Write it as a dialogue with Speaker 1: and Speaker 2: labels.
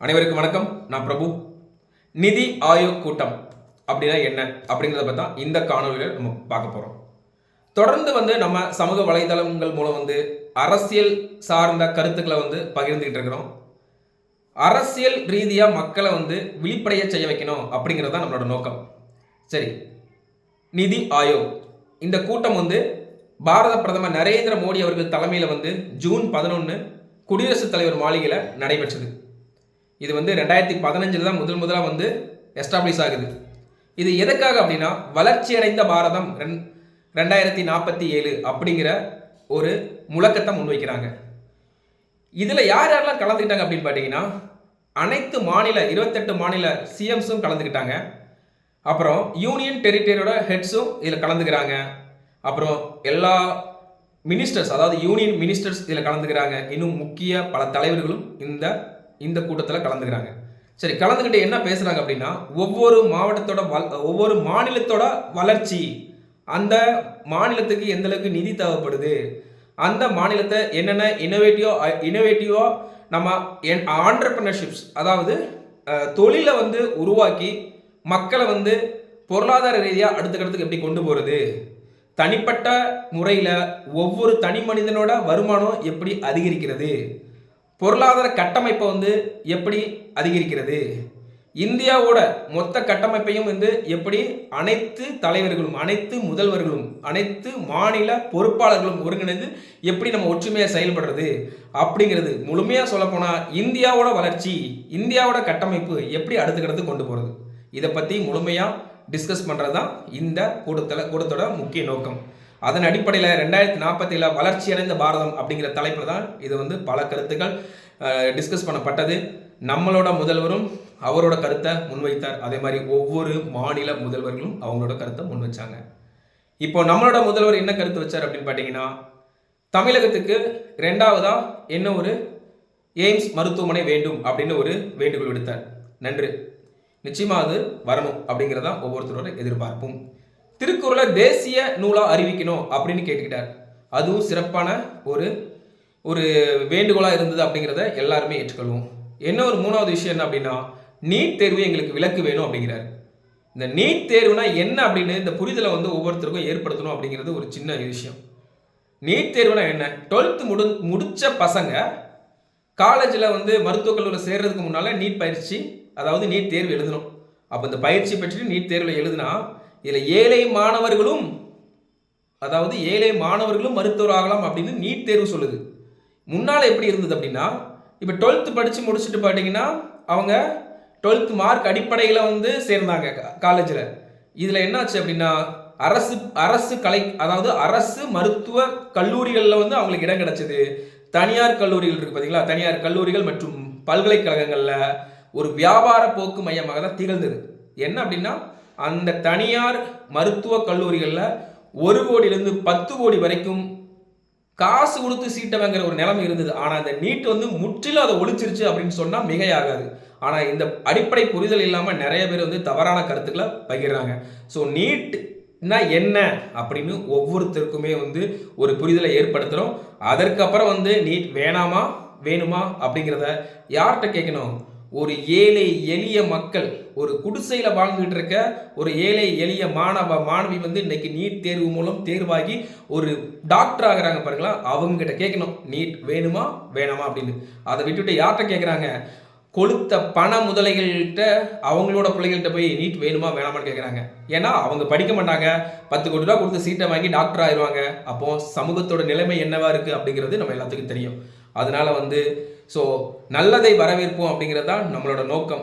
Speaker 1: அனைவருக்கும் வணக்கம். நான் பிரபு. நிதி ஆயோக் கூட்டம் அப்படின்னா என்ன அப்படிங்கிறத பற்றி தான் இந்த காணொலியில் நம்ம பார்க்க போகிறோம். தொடர்ந்து நம்ம சமூக வலைதளங்கள் மூலம் அரசியல் சார்ந்த கருத்துக்களை பகிர்ந்துகிட்டு இருக்கிறோம். அரசியல் ரீதியாக மக்களை விழிப்படைய செய்ய வைக்கணும் அப்படிங்கிறது தான் நம்மளோட நோக்கம். சரி, நிதி ஆயோக் இந்த கூட்டம் பாரத பிரதமர் நரேந்திர மோடி அவர்கள் தலைமையில் ஜூன் 11 குடியரசுத் தலைவர் மாளிகையில் நடைபெற்றது. இது 2015 தான் முதலாக எஸ்டாப்ளிஷ் ஆகுது. இது எதுக்காக அப்படின்னா, வளர்ச்சி அடைந்த பாரதம் 2047 அப்படிங்கிற ஒரு முழக்கத்தை முன்வைக்கிறாங்க. இதில் யாரெல்லாம் கலந்துக்கிட்டாங்க அப்படின்னு பார்த்தீங்கன்னா, அனைத்து மாநில 28 மாநில சிஎம்ஸும் கலந்துக்கிட்டாங்க. அப்புறம் யூனியன் டெரிட்டரியோட ஹெட்ஸும் இதில் கலந்துக்கிறாங்க. அப்புறம் எல்லா மினிஸ்டர்ஸ், அதாவது யூனியன் மினிஸ்டர்ஸ் இதில் கலந்துக்கிறாங்க. இன்னும் முக்கிய பல தலைவர்களும் இந்த கூட்டத்தில் கலந்துக்கிறாங்க. சரி, கலந்துக்கிட்டு என்ன பேசுகிறாங்க அப்படின்னா, ஒவ்வொரு மாநிலத்தோட வளர்ச்சி, அந்த மாநிலத்துக்கு எந்த அளவுக்கு நிதி தேவைப்படுது, அந்த மாநிலத்தை என்னென்ன இனோவேட்டிவாக நம்ம ஆண்டர்பிரினர்ஷிப்ஸ், அதாவது தொழிலை உருவாக்கி மக்களை பொருளாதார ரீதியாக அடுத்த கட்டத்துக்கு எப்படி கொண்டு போகிறது, தனிப்பட்ட முறையில் ஒவ்வொரு தனி மனிதனோட வருமானம் எப்படி அதிகரிக்கிறது, பொருளாதார கட்டமைப்பை எப்படி அதிகரிக்கிறது, இந்தியாவோட மொத்த கட்டமைப்பையும் எப்படி அனைத்து தலைவர்களும், அனைத்து முதல்வர்களும், அனைத்து மாநில பொறுப்பாளர்களும் ஒருங்கிணைந்து எப்படி நம்ம ஒற்றுமையாக செயல்படுறது அப்படிங்கிறது, முழுமையாக சொல்லப்போனால் இந்தியாவோட வளர்ச்சி, இந்தியாவோட கட்டமைப்பு எப்படி அடுத்த கட்டத்துக்கு கொண்டு போகிறது, இதை பற்றி முழுமையாக டிஸ்கஸ் பண்ணுறது தான் இந்த கூட்டத்தோட முக்கிய நோக்கம். அதன் அடிப்படையில் 2047 வளர்ச்சி அடைந்த பாரதம் அப்படிங்கிற தலைப்பில் தான் இது பல கருத்துக்கள் டிஸ்கஸ் பண்ணப்பட்டது. நம்மளோட முதல்வரும் அவரோட கருத்தை முன்வைத்தார். அதே மாதிரி ஒவ்வொரு மாநில முதல்வர்களும் அவங்களோட கருத்தை முன் வச்சாங்க. இப்போ நம்மளோட முதல்வர் என்ன கருத்து வச்சார் அப்படின்னு பார்த்தீங்கன்னா, தமிழகத்துக்கு 2வதா என்ன ஒரு எய்ம்ஸ் மருத்துவமனை வேண்டும் அப்படின்னு ஒரு வேண்டுகோள் விடுத்தார். நன்று, நிச்சயமாக அது வரணும் அப்படிங்கிறதா ஒவ்வொருத்தரோட எதிர்பார்ப்பும். திருக்குறளை தேசிய நூலாக அறிவிக்கணும் அப்படின்னு கேட்டுக்கிட்டார். அதுவும் சிறப்பான ஒரு வேண்டுகோளாக இருந்தது அப்படிங்கிறத எல்லாருமே ஏற்றுக்கொள்வோம். என்ன ஒரு 3வது விஷயம் என்ன அப்படின்னா, நீட் தேர்வு எங்களுக்கு விலக்கு வேணும் அப்படிங்கிறார். இந்த நீட் தேர்வுனா என்ன அப்படின்னு இந்த புரிதலை ஒவ்வொருத்தருக்கும் ஏற்படுத்தணும் அப்படிங்கிறது ஒரு சின்ன விஷயம். நீட் தேர்வுனா என்ன? 12th முடிச்ச பசங்க காலேஜில் மருத்துவக் கல்லூரியில் சேர்றதுக்கு முன்னால் நீட் பயிற்சி, அதாவது நீட் தேர்வு எழுதணும். அப்போ இந்த பயிற்சி பெற்று நீட் தேர்வில் எழுதுனா இதில் ஏழை மாணவர்களும் மருத்துவர் ஆகலாம் அப்படின்னு நீட் தேர்வு சொல்லுது. முன்னால் எப்படி இருந்தது அப்படின்னா, இப்போ 12th படித்து முடிச்சுட்டு பார்த்தீங்கன்னா அவங்க 12th மார்க் அடிப்படையில் சேர்ந்தாங்க காலேஜில். இதில் என்னாச்சு அப்படின்னா, அரசு மருத்துவ கல்லூரிகளில் அவங்களுக்கு இடம் கிடைச்சது. தனியார் கல்லூரிகள் இருக்குது பார்த்தீங்களா, தனியார் கல்லூரிகள் மற்றும் பல்கலைக்கழகங்களில் ஒரு வியாபார போக்கு மையமாக தான் திகழ்ந்தது. என்ன அப்படின்னா, அந்த தனியார் மருத்துவ கல்லூரிகளில் 1 கோடியிலிருந்து 10 கோடி வரைக்கும் காசு கொடுத்து சீட்டை வாங்குற ஒரு நிலைமை இருந்தது. ஆனால் அந்த நீட் முற்றிலும் அதை ஒழிச்சிருச்சு அப்படின்னு சொன்னால் மிகையாகாது. ஆனால் இந்த அடிப்படை புரிதல் இல்லாமல் நிறைய பேர் தவறான கருத்துக்களை பகிர்றாங்க. ஸோ நீட்னா என்ன அப்படின்னு ஒவ்வொருத்தருக்குமே ஒரு புரிதலை ஏற்படுத்துகிறோம். அதற்கப்புறம் நீட் வேணுமா அப்படிங்கிறத யார்கிட்ட கேட்கணும்? ஒரு ஏழை எளிய மக்கள், ஒரு குடிசையில் வாழ்ந்துகிட்டு இருக்க ஒரு ஏழை எளிய மாணவி இன்னைக்கு நீட் தேர்வு மூலம் தேர்வாகி ஒரு டாக்டர் ஆகிறாங்க பாருங்களா, அவங்ககிட்ட கேட்கணும் நீட் வேணுமா அப்படின்னு. அதை விட்டுட்டு யார்கிட்ட கேட்குறாங்க? கொளுத்த பண முதலைகள்கிட்ட, அவங்களோட பிள்ளைகள்கிட்ட போய் நீட் வேணுமா வேணாமான்னு கேட்குறாங்க. ஏன்னா அவங்க படிக்க மாட்டாங்க, 10 கோடி ரூபா கொடுத்து சீட்டை வாங்கி டாக்டர் ஆயிடுவாங்க. அப்போ சமூகத்தோட நிலைமை என்னவா இருக்குது அப்படிங்கிறது நம்ம எல்லாத்துக்கும் தெரியும். அதனால ஸோ நல்லதை வரவேற்போம் அப்படிங்கிறது தான் நம்மளோட நோக்கம்.